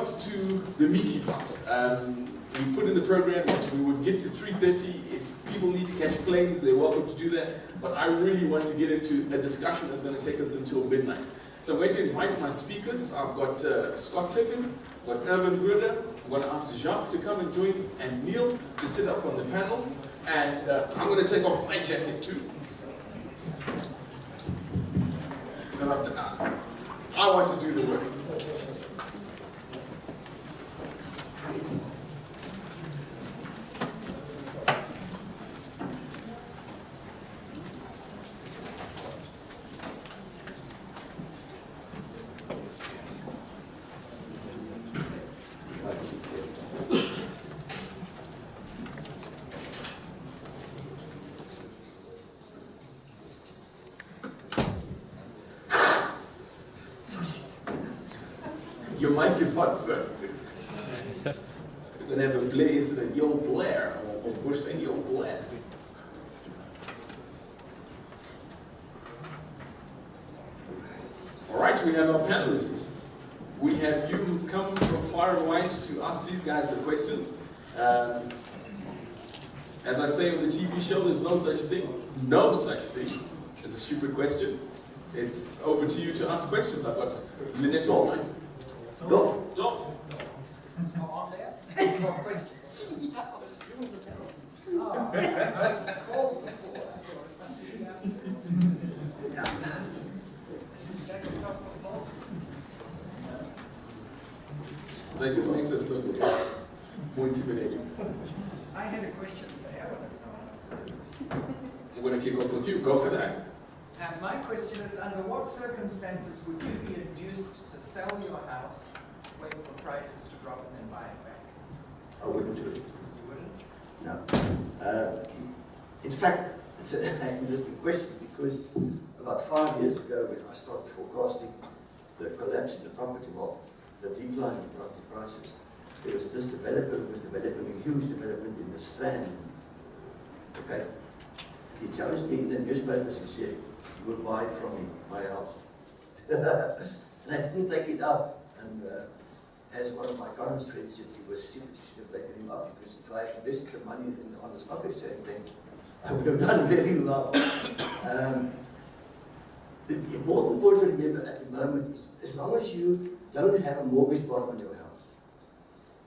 got to the meaty part. We put in the program that we would get to 3:30. If people need to catch planes, they're welcome to do that. But I really want to get into a discussion that's going to take us until midnight. So I'm going to invite my speakers. I've got Scott Pippin, I've got Erwin. I'm going to ask Jacques to come and join, and Neale to sit up on the panel. And I'm going to take off my jacket too. Because I want to do the work. Your mic is hot, sir. We're going to have a blaze and Yo Blair, or Bush saying Yo Blair. All right, we have our panelists. We have you who've come from far and wide to ask these guys the questions. As I say on the TV show, there's no such thing as a stupid question. It's over to you to ask questions. I've got Lynette online. Dolf. Oh, on there? No question. Oh, I was called before. That just makes us look more intimidating. I had a question for Erwin. I'm going to kick off with you. Go for that. And my question is, under what circumstances would you be induced to sell your house, wait for prices to drop, and then buy it back? I wouldn't do it. You wouldn't? No. In fact, it's an interesting question because about 5 years ago, when I started forecasting the collapse in the property market, the decline in property prices, there was this developer who was developing a huge development in the Strand. Okay. He challenged me in the newspapers and said, "You will buy it from me, my house." And I didn't take it up. And as one of my economist friends said, he was stupid, you should have taken him up, because if I invested the money on the stock exchange, then I would have done very well. The important point to remember at the moment is, as long as you don't have a mortgage bond on your house,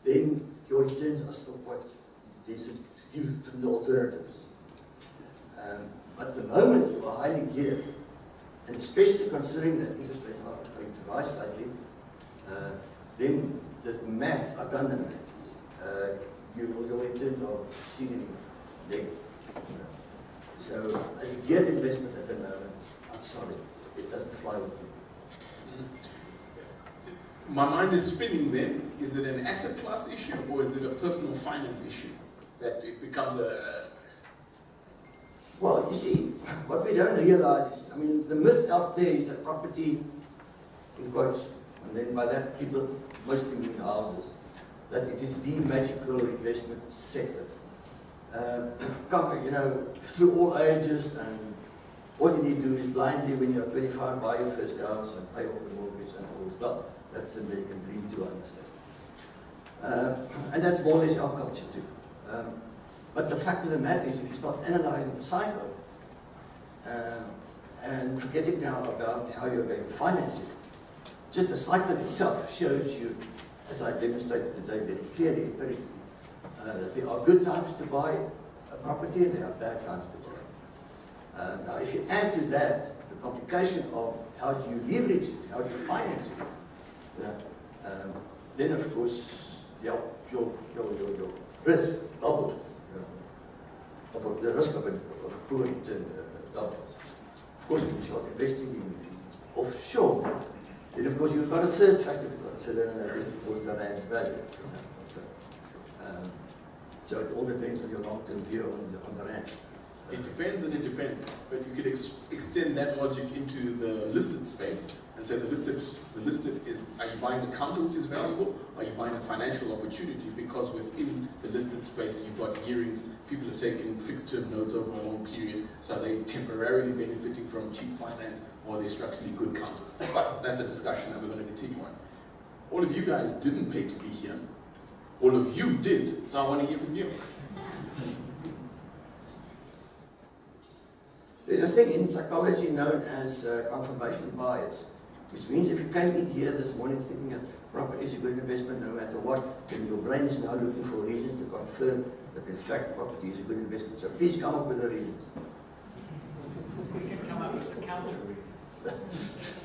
then your returns are still quite decent from the alternatives. At the moment, you are highly geared, and especially considering that interest rates are going to rise slightly, then the maths, I've done the maths, your returns are exceedingly negative. So, as a geared investment at the moment, I'm sorry, it doesn't fly with me. My mind is spinning then. Is it an asset class issue or is it a personal finance issue that it becomes a... Well, you see, what we don't realize is, I mean, the myth out there is that property, in quotes, and then by that people mostly mean houses, that it is the magical investment sector. You know, through all ages, and all you need to do is blindly, when you're 25, buy your first house and pay off the mortgage and all. Well, that's the American dream to understand. And that's more or less our culture too. But the fact of the matter is, if you start analyzing the cycle, and forgetting now about how you're going to finance it, just the cycle itself shows you, as I demonstrated today very clearly, that there are good times to buy a property and there are bad times to buy. Now, if you add to that the complication of how do you leverage it, how do you finance it, then of course your risk doubles. The risk of a poor return doubles. Of course, when you start investing in offshore, then of course you've got a third factor to consider, and that is of course the rand's value. So it all depends on your long-term view on the rand. It depends and it depends, but you could extend that logic into the listed space and say the listed is, are you buying the counter which is valuable, or are you buying a financial opportunity? Because within the listed space you've got gearings, people have taken fixed term notes over a long period, so are they temporarily benefiting from cheap finance, or are they structurally good counters? But that's a discussion that we're going to continue on. All of you guys didn't pay to be here. All of you did, so I want to hear from you. There's a thing in psychology known as confirmation bias, which means if you came in here this morning thinking that property is a good investment no matter what, then your brain is now looking for reasons to confirm that in fact property is a good investment. So please come up with the reasons. We can come up with the counter reasons.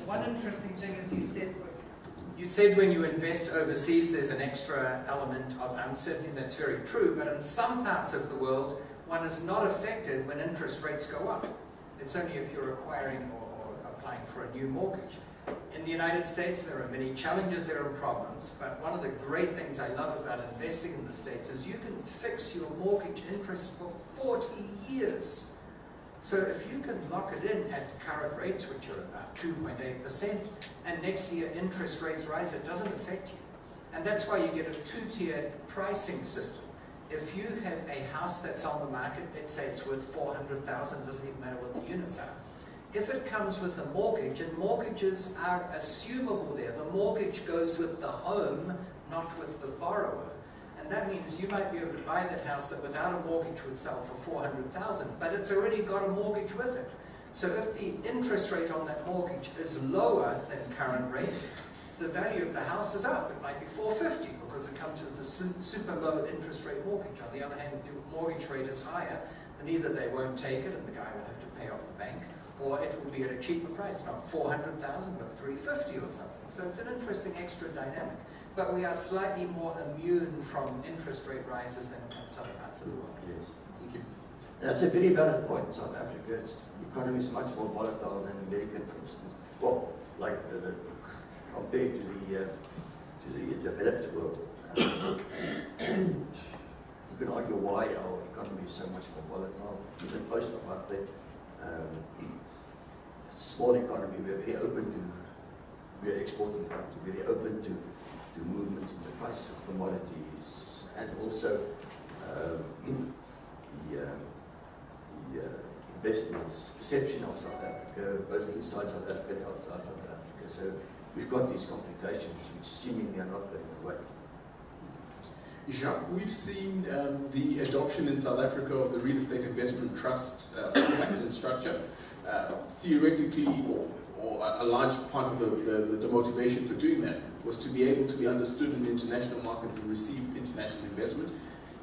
One interesting thing is you said when you invest overseas there's an extra element of uncertainty. That's very true, but in some parts of the world one is not affected when interest rates go up. It's only if you're acquiring or applying for a new mortgage. In the United States there are many challenges, there are problems, but one of the great things I love about investing in the States is you can fix your mortgage interest for 40 years. So if you can lock it in at current rates, which are about 2.8%, and next year interest rates rise, it doesn't affect you. And that's why you get a two-tiered pricing system. If you have a house that's on the market, let's say it's worth $400,000, doesn't even matter what the units are. If it comes with a mortgage, and mortgages are assumable there, the mortgage goes with the home, not with the borrower. And that means you might be able to buy that house that without a mortgage would sell for $400,000, but it's already got a mortgage with it. So if the interest rate on that mortgage is lower than current rates, the value of the house is up. It might be $450 because it comes with a super low interest rate mortgage. On the other hand, if the mortgage rate is higher, then either they won't take it and the guy will have to pay off the bank, or it will be at a cheaper price, not $400,000 but $350 or something. So it's an interesting extra dynamic. But we are slightly more immune from interest rate rises than in some parts of the world. Yes. Thank you. That's a very valid point. In South Africa, the economy is much more volatile than American, for instance. Well, like compared to the developed world. And you can argue why our economy is so much more volatile. Even post-apartheid, it's a small economy. We're very open to, we're exporting country, very open to movements in the prices of commodities, and also the investors' perception of South Africa, both inside South Africa and outside South Africa. So we've got these complications which seemingly are not going away. Jacques, we've seen the adoption in South Africa of the real estate investment trust format and structure. Theoretically, or a large part of the motivation for doing that was to be able to be understood in international markets and receive international investment.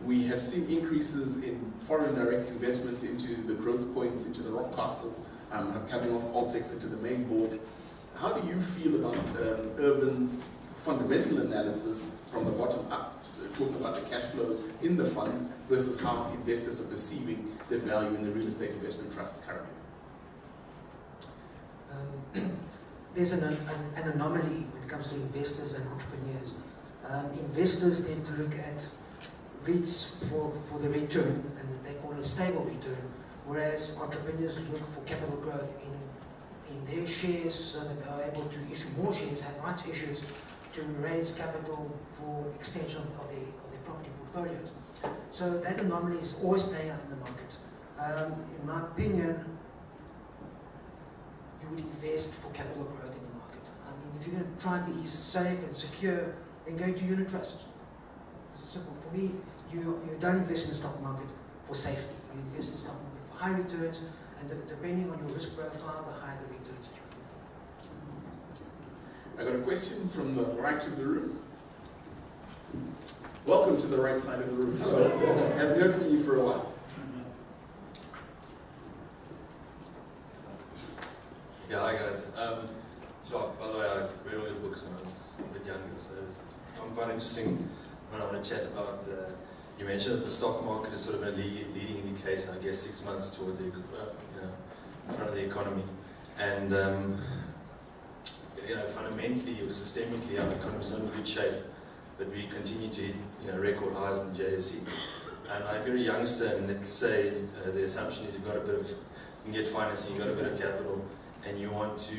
We have seen increases in foreign direct investment into the growth points, into the rock castles, coming off Altex into the main board. How do you feel about Erwin's fundamental analysis from the bottom up, so talking about the cash flows in the funds versus how investors are perceiving the value in the real estate investment trusts currently? There's an anomaly when it comes to investors and entrepreneurs. Investors tend to look at REITs for the return, and they call it a stable return, whereas entrepreneurs look for capital growth in their shares so that they are able to issue more shares, have rights issues to raise capital for extension of their property portfolios. So that anomaly is always playing out in the market. In my opinion, you would invest for capital growth in the market. I mean, if you're going to try and be safe and secure, then go into unit trusts. It's simple. For me, you don't invest in the stock market for safety. You invest in the stock market for high returns, and depending on your risk profile, the higher the returns that you're looking for. I got a question from the right of the room. Welcome to the right side of the room. Hello. I haven't heard from you for a while. Yeah, hi guys. Jacques, by the way, I read all your books when I was a bit younger, so I'm quite interesting when I want to chat about, you mentioned that the stock market is sort of a leading indicator, I guess 6 months towards the, in front of the economy. And, fundamentally or systemically, our economy is not in good shape, but we continue to hit, record highs in the JHB. And if you're a youngster, and let's say the assumption is you've got a bit of, you can get financing, you've got a bit of capital, and you want to,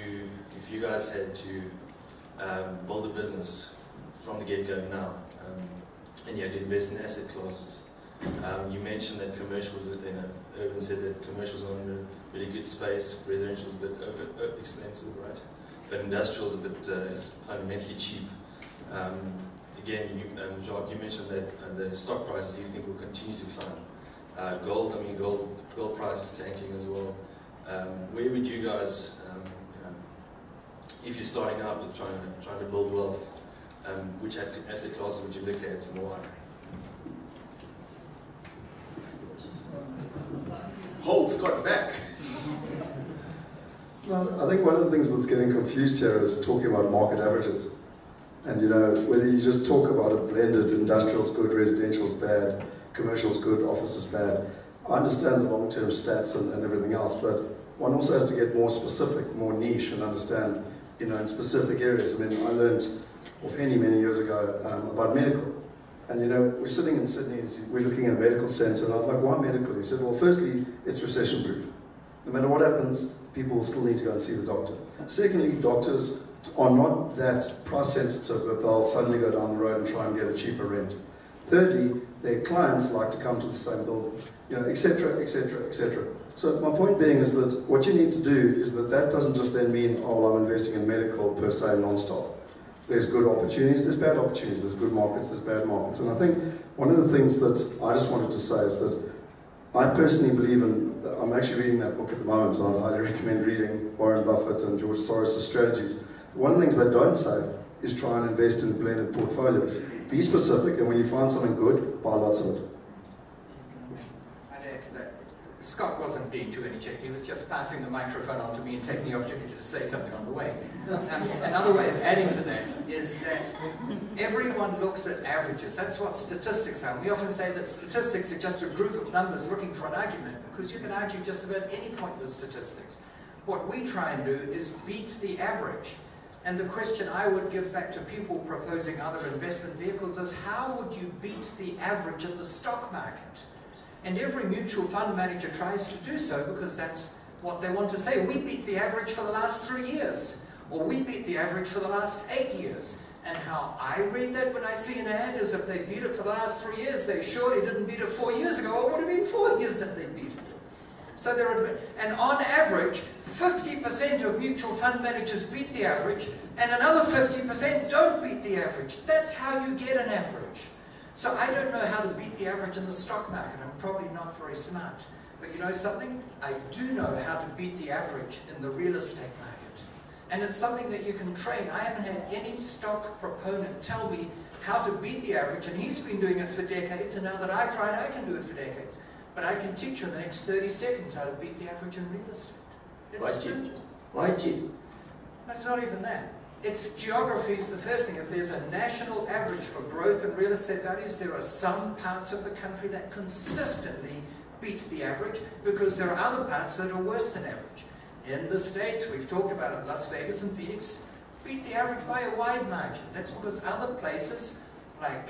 if you guys had to build a business from the get-go now, and you had to invest in asset classes, you mentioned that commercials, Erwin said that commercials are in a really good space, residential is a bit expensive, right? But industrial is a bit is fundamentally cheap. Again, Jacques, you mentioned that the stock prices you think will continue to climb. Gold price is tanking as well. Where would you guys, if you're starting out with trying to build wealth, which asset classes would you look at more? Hold Scott back. Well, I think one of the things that's getting confused here is talking about market averages. And whether you just talk about a blended, industrial's good, residential's bad, commercial's good, office is bad. I understand the long-term stats and everything else, but one also has to get more specific, more niche, and understand, in specific areas. I mean, I learned off Henny many years ago about medical. And we're sitting in Sydney, we're looking at a medical centre, and I was like, why medical? He said, well, firstly, it's recession-proof. No matter what happens, people will still need to go and see the doctor. Secondly, doctors are not that price sensitive that they'll suddenly go down the road and try and get a cheaper rent. Thirdly, their clients like to come to the same building, etc., etc., etc. So my point being is that what you need to do is that doesn't just then mean, oh, well, I'm investing in medical per se non-stop. There's good opportunities, there's bad opportunities, there's good markets, there's bad markets. And I think one of the things that I just wanted to say is that I personally believe in, I'm actually reading that book at the moment, and I highly recommend reading Warren Buffett and George Soros' strategies. One of the things they don't say is try and invest in blended portfolios. Be specific, and when you find something good, buy lots of it. I'd add to that. Scott wasn't being too energetic, he was just passing the microphone on to me and taking the opportunity to say something on the way. Another way of adding to that is that everyone looks at averages. That's what statistics are. We often say that statistics are just a group of numbers looking for an argument, because you can argue just about any point with statistics. What we try and do is beat the average. And the question I would give back to people proposing other investment vehicles is, how would you beat the average in the stock market? And every mutual fund manager tries to do so, because that's what they want to say. We beat the average for the last 3 years, or we beat the average for the last 8 years. And how I read that when I see an ad is, if they beat it for the last 3 years, they surely didn't beat it 4 years ago, or it would have been 4 years that they beat it. So and on average, 50% of mutual fund managers beat the average, and another 50% don't beat the average. That's how you get an average. So I don't know how to beat the average in the stock market. I'm probably not very smart. But you know something? I do know how to beat the average in the real estate market. And it's something that you can train. I haven't had any stock proponent tell me how to beat the average, and he's been doing it for decades, and now that I tried, I can do it for decades. But I can teach you in the next 30 seconds how to beat the average in real estate. It's simple. Why cheap? That's not even that. It's geography is the first thing. If there's a national average for growth in real estate values, there are some parts of the country that consistently beat the average, because there are other parts that are worse than average. In the States, we've talked about it, Las Vegas and Phoenix beat the average by a wide margin. That's because other places, like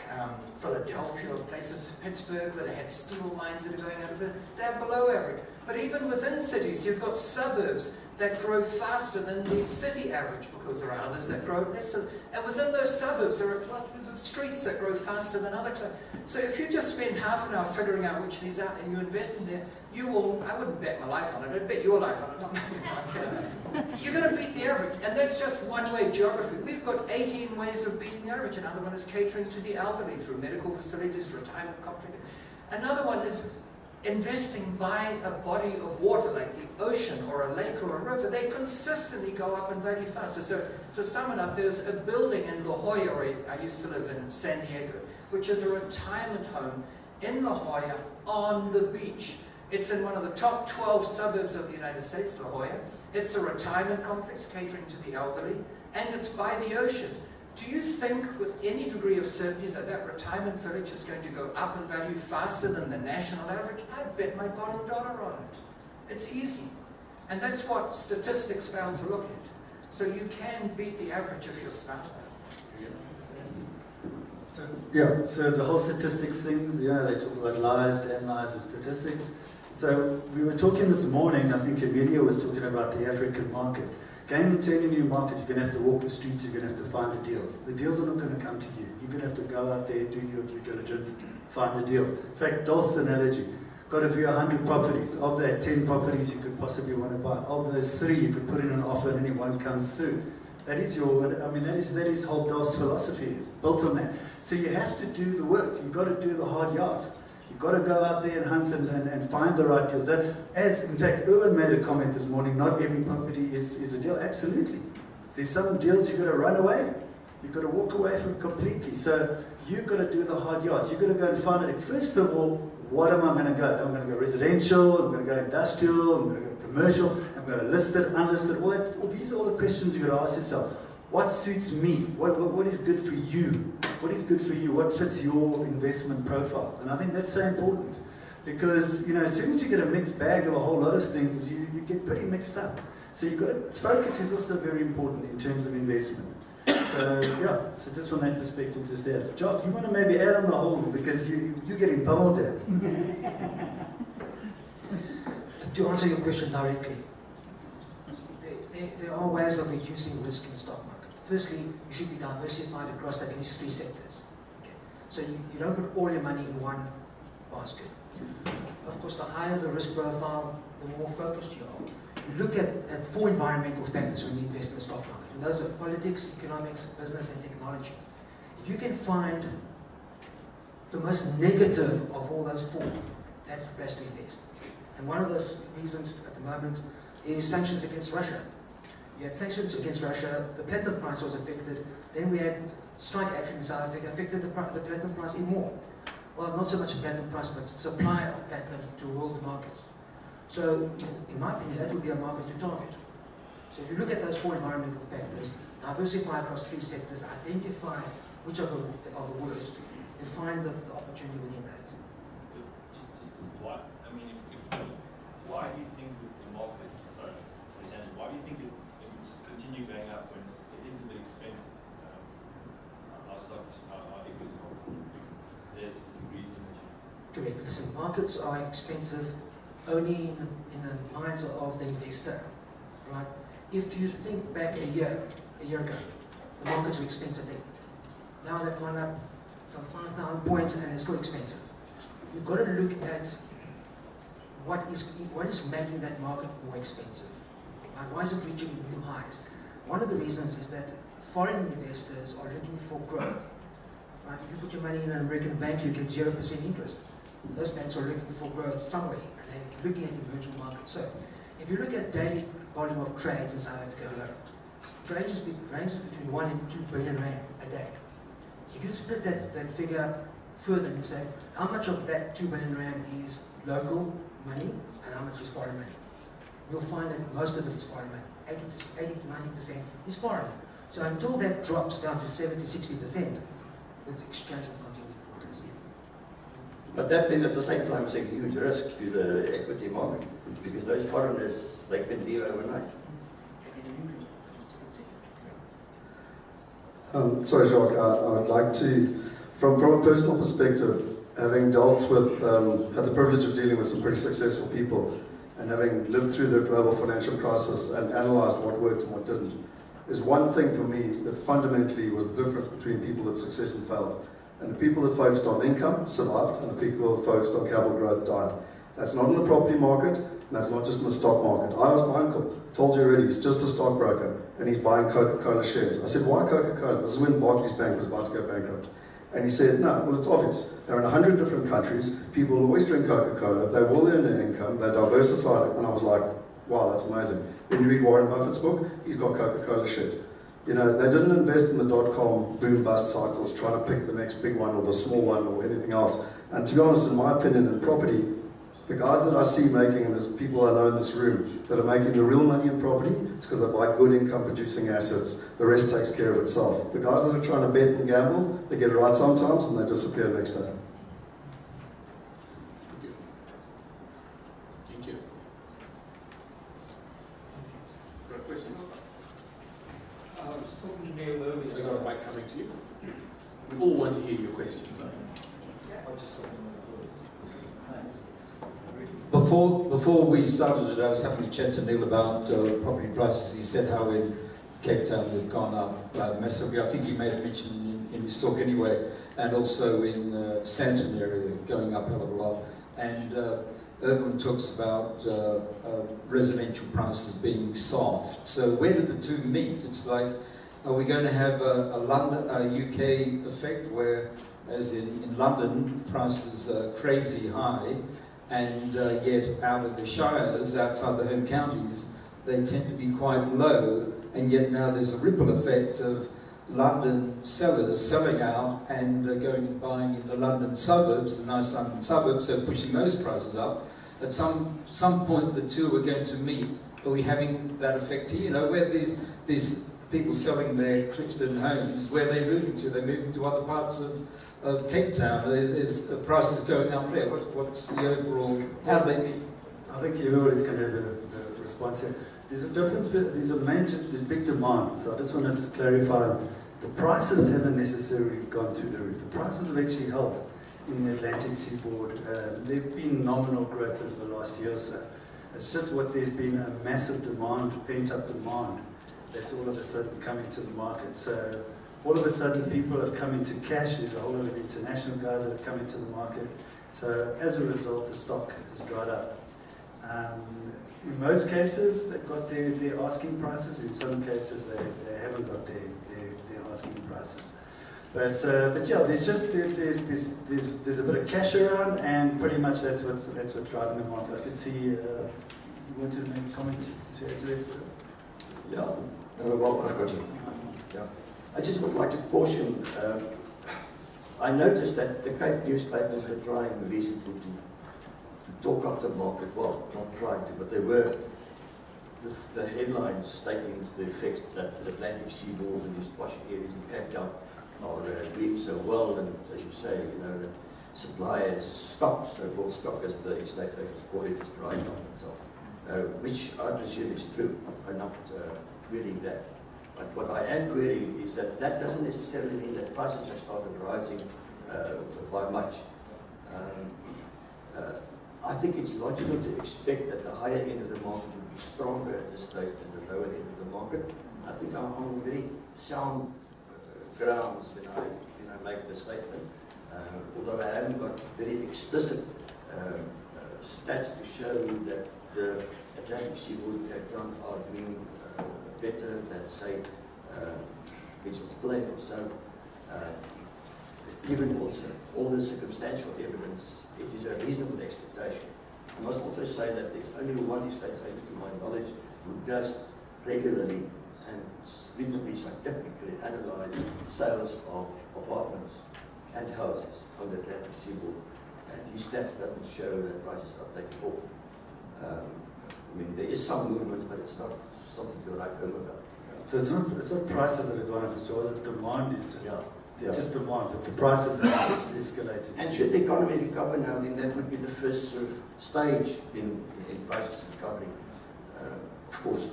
Philadelphia, or places, Pittsburgh, where they had steel mines that are going out of it, they're below average. But even within cities, you've got suburbs that grow faster than the city average, because there are others that grow less. And within those suburbs, there are clusters of streets that grow faster than other clusters. So if you just spend half an hour figuring out which of these are, and you invest in there, you will, I wouldn't bet my life on it, I'd bet your life on it. Not I'm kidding. You're going to beat the average, and that's just one way geography. We've got 18 ways of beating the average. Another one is catering to the elderly through medical facilities, retirement complexes. Another one is investing by a body of water, like the ocean or a lake or a river. They consistently go up in value faster. So to sum it up, there's a building in La Jolla, where I used to live in San Diego, which is a retirement home in La Jolla on the beach. It's in one of the top 12 suburbs of the United States, La Jolla. It's a retirement complex catering to the elderly, and it's by the ocean. Do you think with any degree of certainty that that retirement village is going to go up in value faster than the national average? I'd bet my bottom dollar on it. It's easy. And that's what statistics fail to look at. So you can beat the average if you're smart about it. So the whole statistics things, they talk about lies, damn lies, and statistics. So we were talking this morning, I think Amelia was talking about the African market. Going into any new market, you're going to have to walk the streets, you're going to have to find the deals. The deals are not going to come to you. You're going to have to go out there, do your due diligence, find the deals. In fact, Dolf's analogy, got to view 100 properties. Of that, 10 properties you could possibly want to buy. Of those 3, you could put in an offer and only one comes through. That is that is whole Dolph's philosophy, is built on that. So you have to do the work. You've got to do the hard yards. You've got to go out there and hunt and find the right deals. That, as in fact, Erwin made a comment this morning, not every property is a deal. Absolutely. There's some deals you've got to run away. You've got to walk away from completely. So you've got to do the hard yards. You've got to go and find it. First of all, what am I going to go? I'm going to go residential, I'm going to go industrial, I'm going to go commercial, I'm going to list it, unlisted, all that. Well, these are all the questions you've got to ask yourself. What suits me? What is good for you? What is good for you? What fits your investment profile? And I think that's so important. Because, as soon as you get a mixed bag of a whole lot of things, you get pretty mixed up. So you've got to, focus is also very important in terms of investment. So, so just from that perspective, just there. Jacques, you want to maybe add on the whole, because you're getting pummeled there. To answer your question directly, there are ways of reducing risk in the stock market. Firstly, you should be diversified across at least 3 sectors. Okay? So you don't put all your money in one basket. Of course, the higher the risk profile, the more focused you are. You look at 4 environmental factors when you invest in the stock market. And those are politics, economics, business, and technology. If you can find the most negative of all those 4, that's the place to invest. And one of those reasons at the moment is sanctions against Russia. You had sanctions against Russia, the platinum price was affected, then we had strike action in South Africa, affected the platinum price even more. Well, not so much the platinum price, but supply of platinum to world markets. So, in my opinion, that would be a market to target. So if you look at those 4 environmental factors, diversify across 3 sectors, identify which are the worst, and find the opportunity within that. Why do you think the market, why do you think it would continue going up when it is a bit expensive? Our stocks, our equity market. Is there a specific reason that you... Correct. Listen, markets are expensive only in the minds of the investor, right? If you think back a year ago, the markets were expensive then. Now they've gone up some 5,000 points and they're still expensive. You've got to look at what is making that market more expensive. Right? Why is it reaching new highs? One of the reasons is that foreign investors are looking for growth. Right? If you put your money in an American bank, you get 0% interest. Those banks are looking for growth somewhere, and they're looking at emerging markets. So, if you look at daily volume of trades in South Africa alone, ranges between 1 and 2 billion rand a day. If you split that figure further and say, how much of that 2 billion rand is local money and how much is foreign money? You'll find that most of it is foreign money. 80 to 90% is foreign. So until that drops down to 70, 60%, the exchange will continue to rise. But that is at the same time a huge risk to the equity market, because those foreigners, they can leave overnight. Sorry, Jacques, I would like to, from a personal perspective, having dealt with, had the privilege of dealing with some pretty successful people, and having lived through the global financial crisis and analysed what worked and what didn't, there's one thing for me that fundamentally was the difference between people that success and failed. And the people that focused on income survived, and the people that focused on capital growth died. That's not in the property market, and that's not just in the stock market. I asked my uncle, told you already, he's just a stockbroker, and he's buying Coca-Cola shares. I said, why Coca-Cola? This is when Barclays Bank was about to go bankrupt. And he said, no, well, it's obvious. They're in 100 different countries. People always drink Coca-Cola. They will earn an income. They're diversified. And I was like, wow, that's amazing. Then you read Warren Buffett's book, he's got Coca-Cola shares. You know, they didn't invest in the dot-com boom-bust cycles, trying to pick the next big one or the small one or anything else. And to be honest, in my opinion, in property, the guys that I see making, and there's people I know in this room, that are making the real money in property, it's because they buy good income-producing assets. The rest takes care of itself. The guys that are trying to bet and gamble, they get it right sometimes, and they disappear next day. Thank you. Thank you. Got a question? I was talking to Neale earlier. I got a mic coming to you. We all want to hear your questions. Before we started it, I was having a chat to Neale about property prices. He said how in Cape Town they've gone up massively. I think he made a mention in his talk anyway, and also in Sandton area going up a hell of a lot. And Erwin talks about residential prices being soft. So where do the two meet? It's like Are we going to have a UK effect where, as in London, prices are crazy high, and yet out of the shires, outside the home counties, they tend to be quite low, and yet now there's a ripple effect of London sellers selling out and going and buying in the London suburbs, the nice London suburbs, so pushing those prices up. At some point the two are going to meet. Are we having that effect here? You know, where these people selling their Clifton homes, where are they moving to? They're moving to other parts of Cape Town. Is the prices going up there? What's the overall, how do they meet? I think everybody's going to have a response here. There's a difference, there's big demand, so I just want to just clarify, the prices haven't necessarily gone through the roof. The prices have actually held in the Atlantic seaboard. There've been nominal growth over the last year or so. It's just what there's been a massive demand, pent-up demand, that's all of a sudden coming to the market. So all of a sudden people have come into cash, there's a whole lot of international guys that have come into the market. So as a result, the stock has dried up. In most cases, they've got their asking prices. In some cases, they haven't got their asking prices. But yeah, there's a bit of cash around, and pretty much that's what's driving the market. I could see. You want to make a comment to add to that? Yeah. Well, I've got you. Yeah. I just would like to caution. I noticed that the Cape newspapers were trying recently to talk up the market. Well, not trying to, but they were, with the headlines stating the effects that the Atlantic seaboard and these posh areas in Cape Town are doing so well, and as you say, you know, the suppliers stock, so-called stock, as the estate agents call it, is drying up and so on, which I presume is true. I'm not reading that. But what I am querying is that doesn't necessarily mean that prices have started rising by much. I think it's logical to expect that the higher end of the market will be stronger at this stage than the lower end of the market. I think I'm on very sound grounds when I make this statement, although I haven't got very explicit stats to show that the Atlantic seaboard and Cape Town are doing better than, say, Mitchell's Plain or so. Given also all the circumstantial evidence, it is a reasonable expectation. I must also say that there's only one estate agent, to my knowledge, who does regularly and reasonably scientifically analyze sales of apartments and houses on the Atlantic seaboard, and his stats doesn't show that prices are taking off. I mean, there is some movement, but it's not something to write home about. So it's not prices that have gone up, it's all the demand is just, Yeah. it's just demand, but the prices have escalated. And should the economy recover now, then that would be the first sort of stage in prices recovery, of course.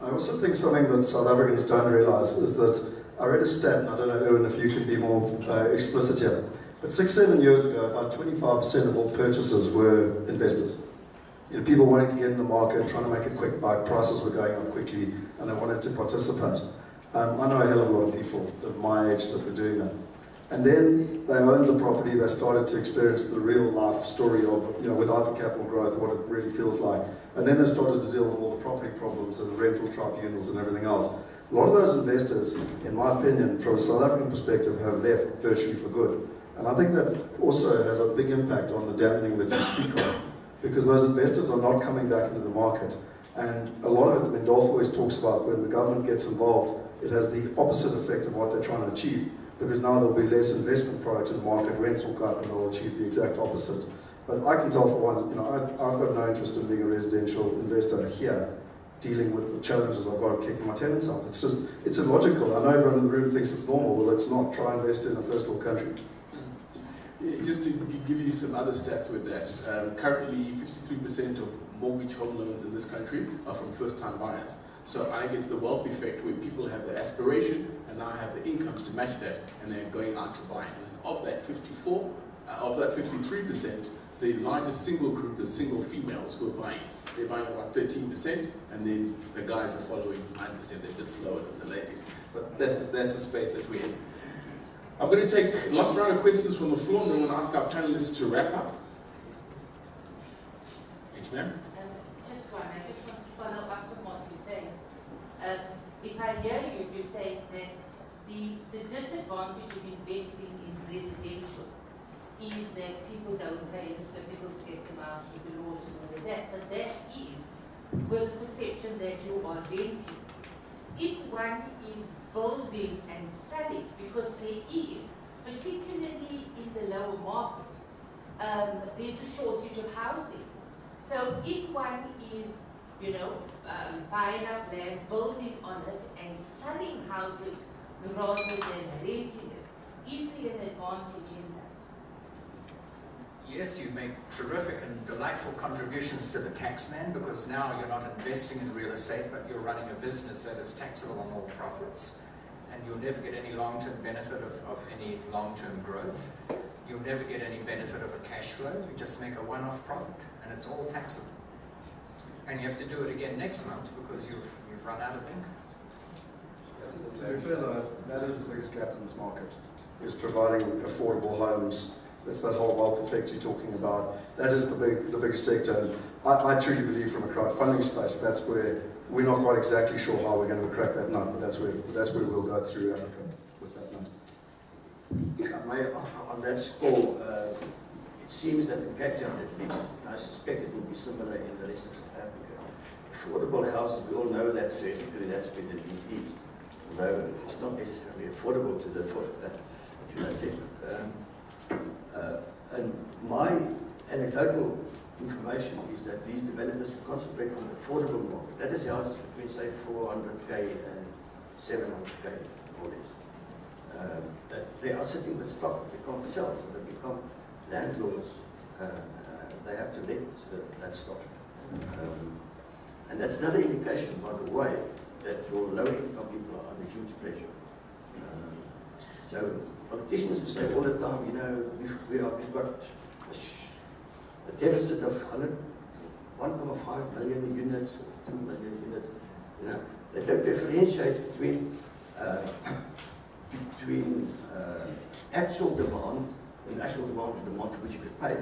I also think something that South Africans don't realise is that I read a stat, and I don't know, Erwin, if you can be more explicit here, but 6-7 years ago, about 25% of all purchases were investors. You know, people wanting to get in the market, trying to make a quick buy, prices were going up quickly, and they wanted to participate. I know a hell of a lot of people of my age that were doing that. And then they owned the property, they started to experience the real life story of, you know, without the capital growth, what it really feels like. And then they started to deal with all the property problems and the rental tribunals and everything else. A lot of those investors, in my opinion, from a South African perspective, have left virtually for good. And I think that also has a big impact on the dampening that you speak of, because those investors are not coming back into the market. And a lot of it, when Dolf always talks about when the government gets involved, it has the opposite effect of what they're trying to achieve, because now there'll be less investment product in the market, rents will go up, and they'll achieve the exact opposite. But I can tell for one, you know, I've got no interest in being a residential investor here, dealing with the challenges I've got of kicking my tenants out. It's just, it's illogical. I know everyone in the room thinks it's normal, well, let's not try and invest in a first world country. Just to give you some other stats with that, currently 53% of mortgage home loans in this country are from first-time buyers. So I guess the wealth effect, where people have the aspiration and now have the incomes to match that, and they're going out to buy. And of that 53%, the largest single group is single females who are buying. They're buying about 13%, and then the guys are following 9%. They're a bit slower than the ladies. But that's the space that we're in. I'm going to take last round of questions from the floor, and then I'm going to ask our panelists to wrap up. Thank you, ma'am. Just one, I just want to follow up on what you said. disadvantage of investing in residential is that people don't pay, it's difficult to get them out with the laws and all of that. But that is with the perception that you are renting. If one is building and selling, because there is, particularly in the lower market, there's a shortage of housing. So if one is, buying up land, building on it, and selling houses rather than renting it, is there an advantage in that? Yes, you make terrific and delightful contributions to the tax man, because now you're not investing in real estate, but you're running a business that is taxable on all profits, and you'll never get any long-term benefit of any long-term growth. You'll never get any benefit of a cash flow. You just make a one-off profit, and it's all taxable. And you have to do it again next month because you've run out of income. To be fair though, that is the biggest gap in this market, is providing affordable homes. That's that whole wealth effect you're talking about. That is the biggest sector. And I truly believe from a crowdfunding space, that's where we're not quite exactly sure how we're going to crack that nut, but that's where we'll go through Africa with that nut. If I may, on that score, it seems that in Cape Town at least, I suspect it will be similar in the rest of South Africa. Affordable houses, we all know that theoretically that's where the need is. Although it's not necessarily affordable to that segment. And my anecdotal information is that these developers concentrate on the affordable market. That is houses between, say, 400k and 700k, more or less. That they are sitting with stock that they can't sell, so they become landlords. They have to let that stock. And that's another indication, by the way, that your low-income people are under huge pressure. So politicians will say all the time, we've got a deficit of 1.5 million units or 2 million units. They don't differentiate between actual demand, and actual demand is demand for which you could pay.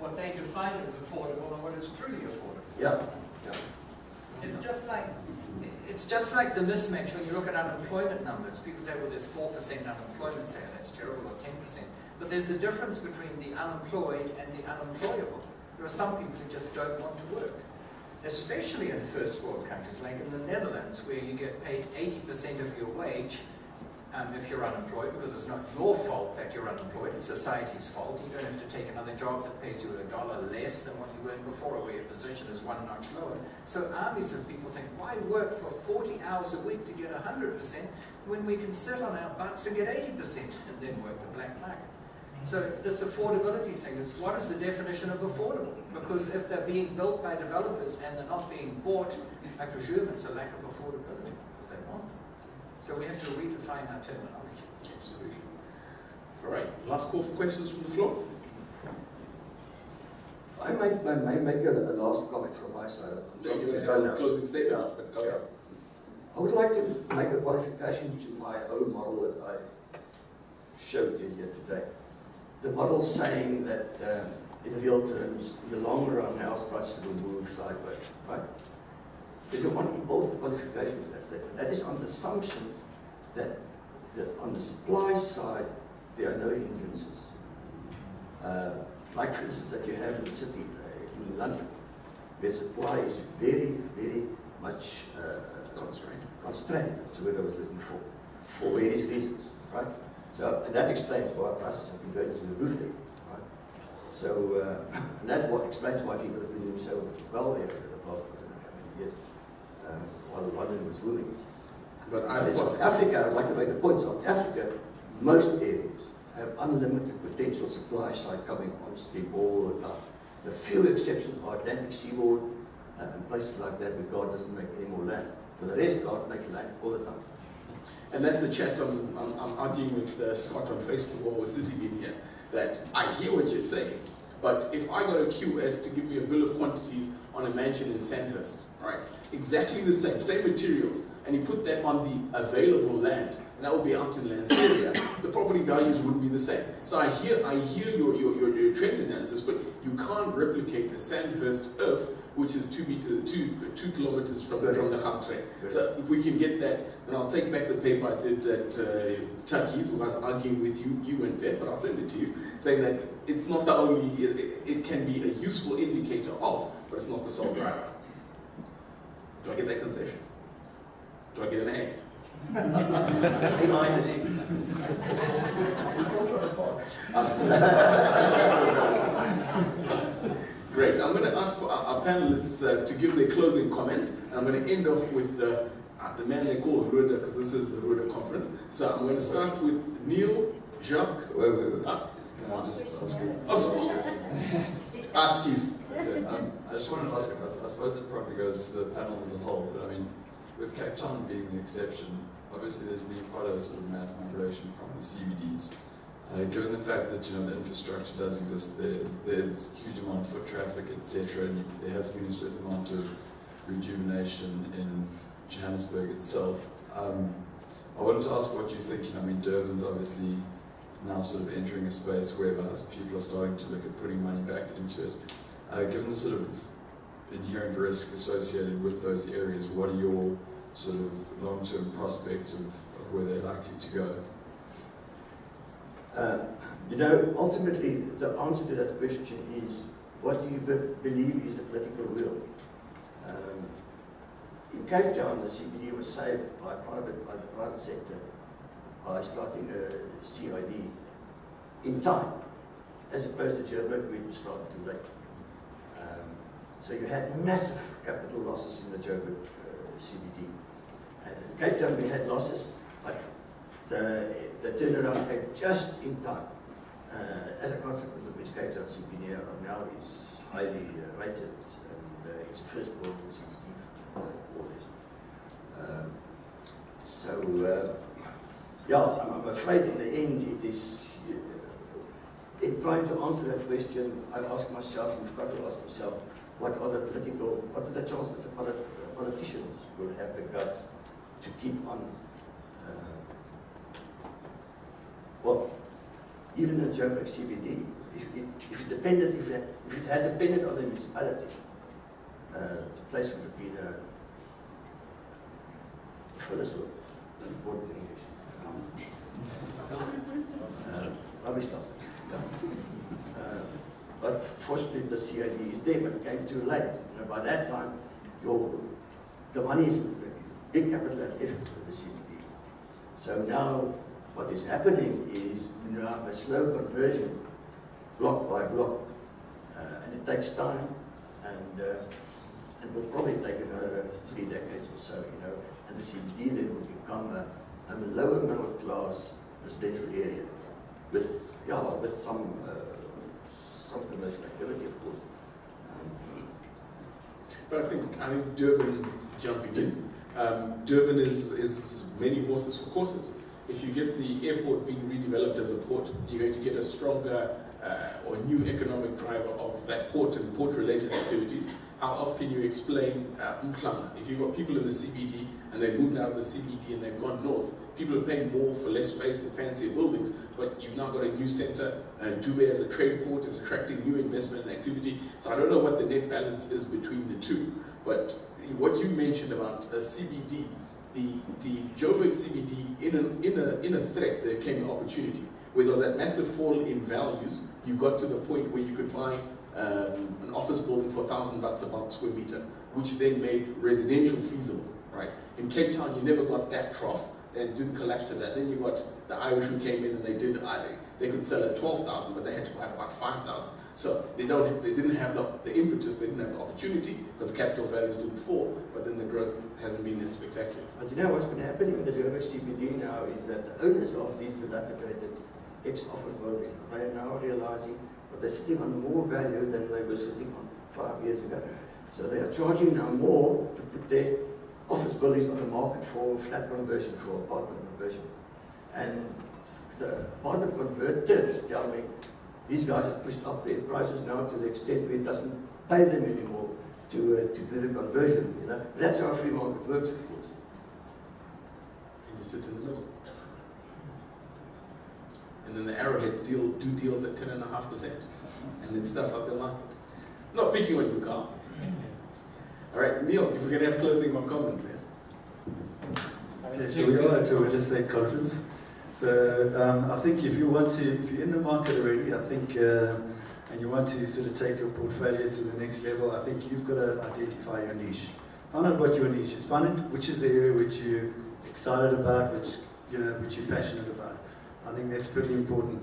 What they define as affordable and what is truly affordable. Yeah. It's just like the mismatch when you look at unemployment numbers. People say, well, there's 4% unemployment, say, that's terrible, or 10%. But there's a difference between the unemployed and the unemployable. There are some people who just don't want to work, especially in first world countries, like in the Netherlands, where you get paid 80% of your wage if you're unemployed, because it's not your fault that you're unemployed, it's society's fault. You don't have to take another job that pays you $1 less than what you earned before, or where your position is one notch lower. So armies of people think, why work for 40 hours a week to get 100% when we can sit on our butts and get 80% and then work the black market? So this affordability thing is, what is the definition of affordable? Because if they're being built by developers and they're not being bought, I presume it's a lack of affordability because they want them. So we have to redefine our terminology. Absolutely. All right, last call for questions from the floor. I may make a last comment from my side. So you're going to have a closing statement, but go ahead. I would like to make a qualification to my own model that I showed you here today. The model saying that in real terms, in the long run, house prices will move sideways, right? There's one important qualification to that statement. That is on the assumption that on the supply side, there are no hindrances. Like, for instance, that you have in the city, in London, where supply is very, very much constrained. That's the word I was looking for various reasons, right? So, and that explains why prices have been going to the roof there, right? So, and that explains why people have been doing so well there over the past years. While London was booming. But in South Africa, I'd like to make the point, South Africa, most areas have unlimited potential supply side coming on stream all the time. The few exceptions are Atlantic seaboard and places like that where God doesn't make any more land. For the rest, God makes land all the time. And that's the chat I'm arguing with Scott on Facebook while we're sitting in here, that I hear what you're saying, but if I got a QS to give me a bill of quantities on a mansion in Sandhurst, right, exactly the same materials, and you put that on the available land, and that would be out in Lanseria, the property values wouldn't be the same. So I hear your trend analysis, but you can't replicate a Sandhurst earth, which is 2 kilometers from the Gauteng. So if we can get that, then I'll take back the paper I did at Turkey's, who I was arguing with you. You went there, but I'll send it to you, saying that it's not the only. It can be a useful indicator of, but it's not the sole driver. Do I get that concession? Do I get an A? A-minus. We're still trying to pass. Great. I'm going to ask for our panelists to give their closing comments. And I'm going to end off with the man they call Ruda, because this is the Ruda conference. So I'm going to start with Neale, Jacques. Wait. Can I just ask you? Oh, sorry. Askies. Okay, I just wanted to ask, I suppose it probably goes to the panel as a whole, but I mean, with Cape Town being the exception, obviously there's been quite a sort of mass migration from the CBDs. Given the fact that the infrastructure does exist, there's a huge amount of foot traffic, etc., and there has been a certain amount of rejuvenation in Johannesburg itself. I wanted to ask what you think. I mean, Durban's obviously now sort of entering a space where people are starting to look at putting money back into it. Given the sort of inherent risk associated with those areas, what are your sort of long-term prospects of where they're likely to go? Ultimately, the answer to that question is, what do you believe is a political will? In Cape Town, the CBD was saved by the private sector by starting a CID in time, as opposed to Joburg, we started too late. So you had massive capital losses in the Joburg CBD. And in Cape Town, we had losses, but the turnaround came just in time. As a consequence of which Cape Town CBD now is highly rated, and it's the first world CBD for all this. I'm afraid in the end it is, in trying to answer that question, I ask myself, you've got to ask yourself, what are the chances that the politicians will have the guts to keep on, even in Joburg CBD, if it had depended on the municipality, the place would have been a furnace work, important English. Rubbish dump. But fortunately the CID is there, but it came too late. By that time, the money is big capital has left with the CBD. So now what is happening is you have a slow conversion, block by block, and it takes time, and it will probably take another 3 decades or so, and the CBD then will become a lower middle class residential area with some commercial activity, of course. But I think Durban, jumping in, Durban is many horses for courses. If you get the airport being redeveloped as a port, you're going to get a stronger or new economic driver of that port and port-related activities. How else can you explain Umhlanga? If you've got people in the CBD and they've moved out of the CBD and they've gone north, people are paying more for less space and fancier buildings, but you've now got a new center, and Dube as a trade port is attracting new investment and activity. So I don't know what the net balance is between the two, but what you mentioned about a CBD, the Joburg CBD, in a threat, there came an opportunity. Where there was that massive fall in values, you got to the point where you could buy an office building for $1,000 a square meter, which then made residential feasible, right? In Cape Town, you never got that trough, and didn't collapse to that. Then you got the Irish who came in and they could sell at 12,000, but they had to buy about 5,000. So they didn't have the impetus, they didn't have the opportunity because the capital values didn't fall, but then the growth hasn't been as spectacular. But what's going to happen in the Joburg CBD now is that the owners of these dilapidated ex-office buildings, they are now realizing that they're sitting on more value than they were sitting on 5 years ago. So they are charging now more to put their office buildings on the market for flat conversion, for apartment conversion. And the apartment converters tell me these guys have pushed up their prices now to the extent where it doesn't pay them anymore to do the conversion. That's how free market works, of course. And you sit in the middle. And then the arrowheads do deals at 10.5%, and then stuff up the market. Not picking on you, Carl. All right, Neale, if we're going to have closing comments here. Okay, so we are at a real estate conference. So I think if you're in the market already, I think, and you want to sort of take your portfolio to the next level, I think you've got to identify your niche. Find out what your niche is. Find out which is the area which you're excited about, which you're passionate about. I think that's pretty important.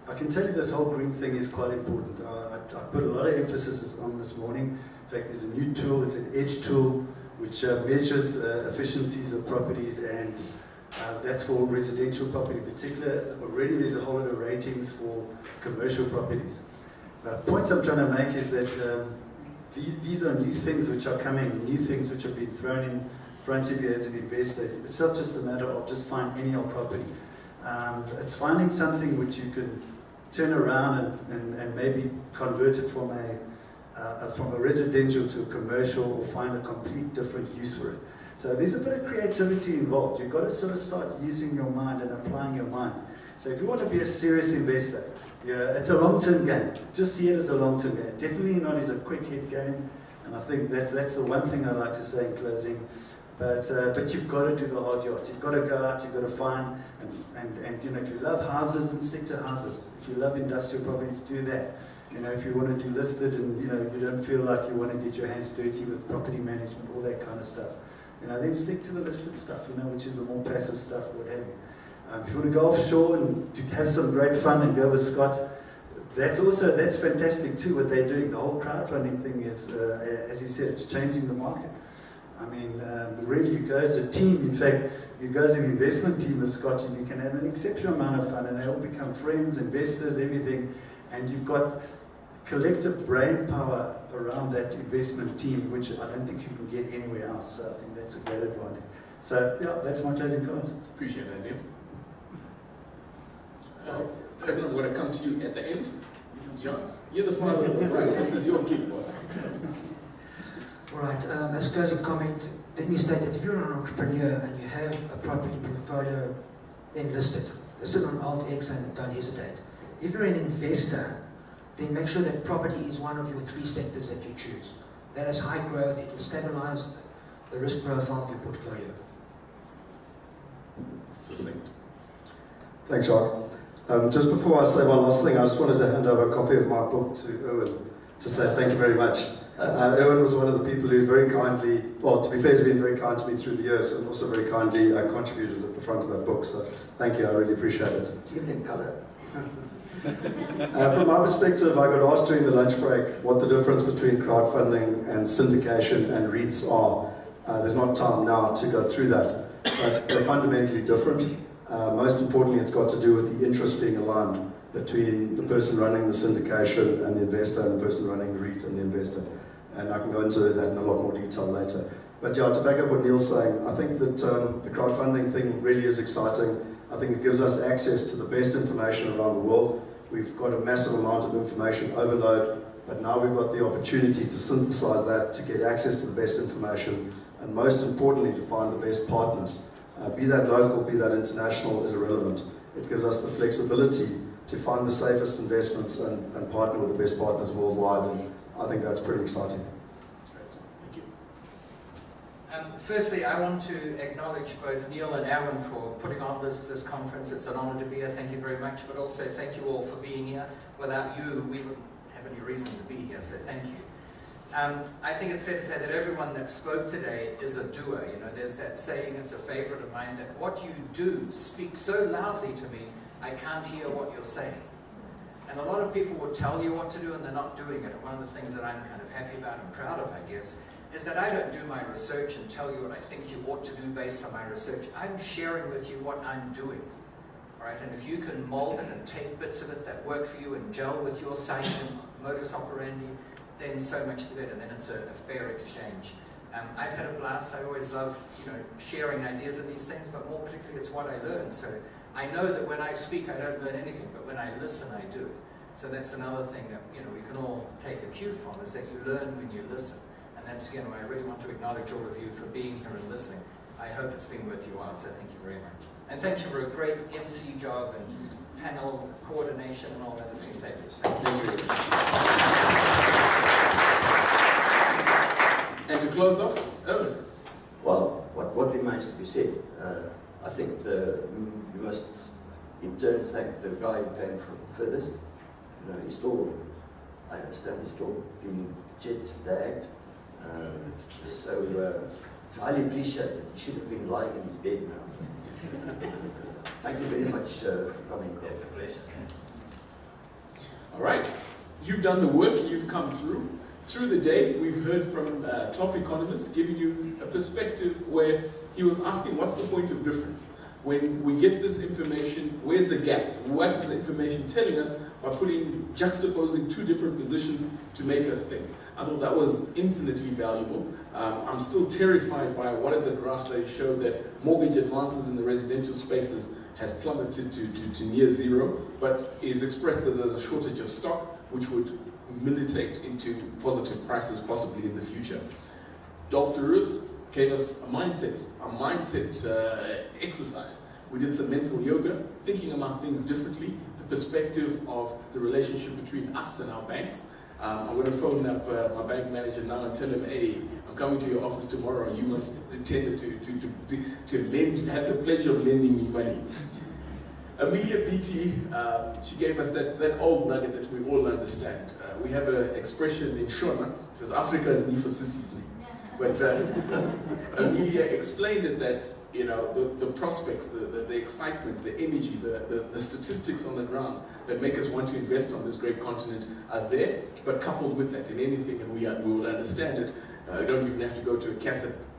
I can tell you this whole green thing is quite important. I put a lot of emphasis on this morning. In fact, there's a new tool, it's an edge tool, which measures efficiencies of properties, and that's for residential property in particular. Already there's a whole lot of ratings for commercial properties. The point I'm trying to make is that these are new things which are coming, new things which have been thrown in front of you as an investor. It's not just a matter of just find any old property. It's finding something which you can turn around and maybe convert it from a residential to a commercial, or find a complete different use for it. So there's a bit of creativity involved. You've got to sort of start using your mind and applying your mind. So if you want to be a serious investor, it's a long-term game. Just see it as a long-term game. Definitely not as a quick hit game. And I think that's the one thing I like to say in closing. But you've got to do the hard yards. You've got to go out. You've got to find and if you love houses, then stick to houses. If you love industrial properties, do that. If you want to do listed and you don't feel like you want to get your hands dirty with property management, all that kind of stuff, then stick to the listed stuff, which is the more passive stuff, what have you. If you want to go offshore and to have some great fun and go with Scott, that's fantastic too, what they're doing. The whole crowdfunding thing is, as he said, it's changing the market. I mean, really you go as a team. In fact, you go as an investment team with Scott, and you can have an exceptional amount of fun, and they all become friends, investors, everything, and you've got collective brain power around that investment team, which I don't think you can get anywhere else. So I think that's a great advantage. So yeah, that's my closing comments. Appreciate that, Neale. Erwin, I'm going to come to you at the end. Jacques, you're the father of the bride. This is your gig, boss. Right, as a closing comment, let me state that if you're an entrepreneur and you have a property portfolio, then list it. List it on Alt-X and don't hesitate. If you're an investor, then make sure that property is one of your 3 sectors that you choose. That has high growth, it will stabilize the risk profile of your portfolio. Succinct. Thanks, Jacques. Just before I say one last thing, I just wanted to hand over a copy of my book to Erwin to say thank you very much. Erwin was one of the people who very kindly, well, to be fair, he's been very kind to me through the years, and also very kindly contributed at the front of that book. So thank you, I really appreciate it. It's given him colour. From my perspective, I got asked during the lunch break what the difference between crowdfunding and syndication and REITs are. There's not time now to go through that, but they're fundamentally different. Most importantly, it's got to do with the interest being aligned between the person running the syndication and the investor, and the person running the REIT and the investor. And I can go into that in a lot more detail later. But yeah, to back up what Neale's saying, I think that the crowdfunding thing really is exciting. I think it gives us access to the best information around the world. We've got a massive amount of information overload, but now we've got the opportunity to synthesize that, to get access to the best information, and most importantly, to find the best partners. Be that local, be that international, is irrelevant. It gives us the flexibility to find the safest investments and partner with the best partners worldwide, and I think that's pretty exciting. Thank you. Firstly, I want to acknowledge both Neale and Erwin for putting on this conference. It's an honor to be here. Thank you very much. But also thank you all for being here. Without you, we wouldn't have any reason to be here, so thank you. I think it's fair to say that everyone that spoke today is a doer. There's that saying, it's a favorite of mine, that what you do speaks so loudly to me, I can't hear what you're saying. And a lot of people will tell you what to do and they're not doing it. And one of the things that I'm kind of happy about and proud of, I guess, is that I don't do my research and tell you what I think you ought to do based on my research. I'm sharing with you what I'm doing. All right? And if you can mold it and take bits of it that work for you and gel with your psyche and modus operandi, then so much the better. Then it's a fair exchange. I've had a blast. I always love sharing ideas of these things, but more particularly it's what I learn. So I know that when I speak, I don't learn anything, but when I listen, I do. So that's another thing that we can all take a cue from, is that you learn when you listen. And that's, again, I really want to acknowledge all of you for being here and listening. I hope it's been worth your while, so thank you very much. And thank you for a great MC job and panel coordination and all that sort of thing. Thank you very much. And to close off, Erwin. Well, what remains to be said? I think we must in turn thank the guy who came from furthest. You know, he's still, I understand he's still being jet-lagged. So it's highly appreciated. He should have been lying in his bed now. Thank you very much for coming. It's a pleasure. All right. You've done the work, you've come through. Through the day, we've heard from top economists giving you a perspective where he was asking what's the point of difference? When we get this information, where's the gap? What is the information telling us by juxtaposing two different positions to make us think? I thought that was infinitely valuable. I'm still terrified by one of the graphs that showed that mortgage advances in the residential spaces has plummeted to near zero, but is expressed that there's a shortage of stock, which would militate into positive prices possibly in the future. Dolf gave us a mindset exercise. We did some mental yoga, thinking about things differently, the perspective of the relationship between us and our banks. I'm going to phone up my bank manager now and tell him, hey, I'm coming to your office tomorrow. You must intend to have the pleasure of lending me money. Amelia BT, she gave us that old nugget that we all understand. We have an expression in Shona, it says Africa is nie for sissies. But Amelia explained it that, you know, the prospects, the excitement, the energy, the statistics on the ground that make us want to invest on this great continent are there, but coupled with that, in anything, and we will understand it, you don't even have to go to a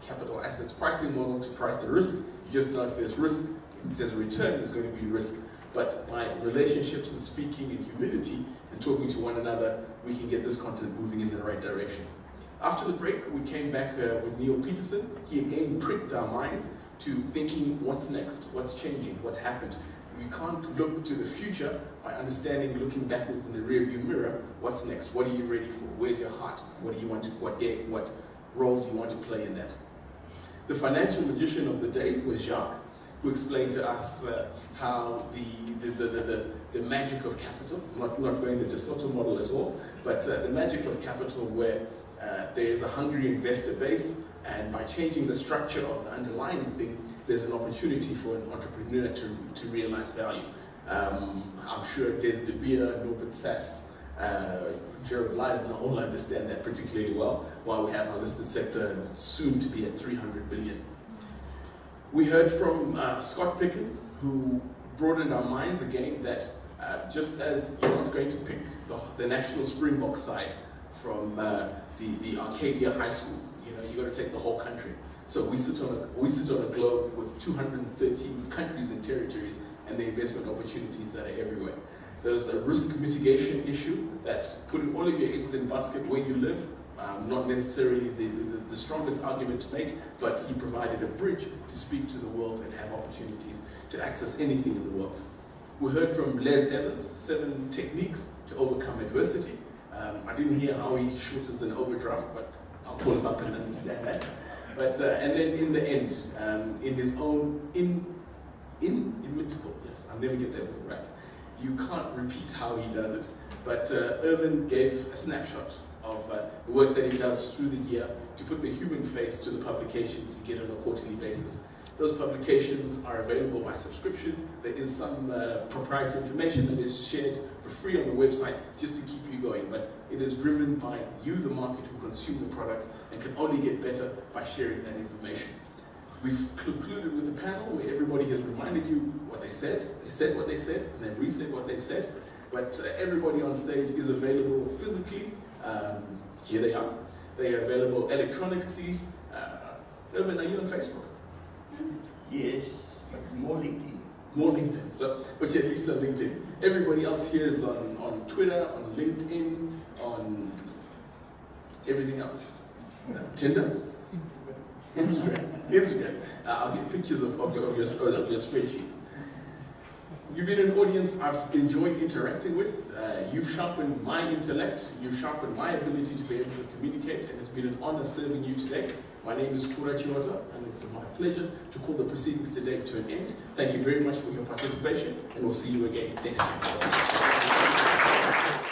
capital assets pricing model to price the risk. You just know if there's risk, if there's a return, there's going to be risk. But by relationships and speaking in humility and talking to one another, we can get this continent moving in the right direction. After the break, we came back with Neale Peterson. He again pricked our minds to thinking, what's next? What's changing? What's happened? We can't look to the future by understanding, looking backwards in the rearview mirror, what's next? What are you ready for? Where's your heart? What do you want to, what role do you want to play in that? The financial magician of the day was Jacques, who explained to us how the magic of capital, not going the De Soto model at all, but the magic of capital where there is a hungry investor base, and by changing the structure of the underlying thing, there's an opportunity for an entrepreneur to realize value. I'm sure Des De Beer, Norbert Sass, Gerald Leisner all understand that particularly well, while we have our listed sector soon to be at 300 billion. We heard from Scott Picken, who broadened our minds again that just as you're not going to pick the National Springbok side from the Arcadia High School, you know, you got to take the whole country. So we sit on a globe with 213 countries and territories, and the investment opportunities that are everywhere. There's a risk mitigation issue that putting all of your eggs in basket where you live, not necessarily the strongest argument to make, but he provided a bridge to speak to the world and have opportunities to access anything in the world. We heard from Les Evans, 7 techniques to overcome adversity. I didn't hear how he shortens an overdraft, but I'll pull him up and understand that. But and then in the end, in his own inimitable, yes, I'll never get that word right. You can't repeat how he does it, but Erwin gave a snapshot of the work that he does through the year to put the human face to the publications you get on a quarterly basis. Those publications are available by subscription. There is some proprietary information that is shared for free on the website just to keep you going, but it is driven by you, the market, who consume the products, and can only get better by sharing that information. We've concluded with a panel where everybody has reminded you what they said what they said, and they've resaid what they've said, but everybody on stage is available physically. Here they are. They are available electronically. Erwin, are you on Facebook? Yes, but more LinkedIn. More LinkedIn, but you're at least on LinkedIn. Everybody else here is on Twitter, on LinkedIn, on everything else. Tinder? Instagram. I'll get pictures of your spreadsheets. You've been an audience I've enjoyed interacting with. You've sharpened my intellect. You've sharpened my ability to be able to communicate, and it's been an honor serving you today. My name is Kura Chiota, and it's my pleasure to call the proceedings today to an end. Thank you very much for your participation, and we'll see you again next week.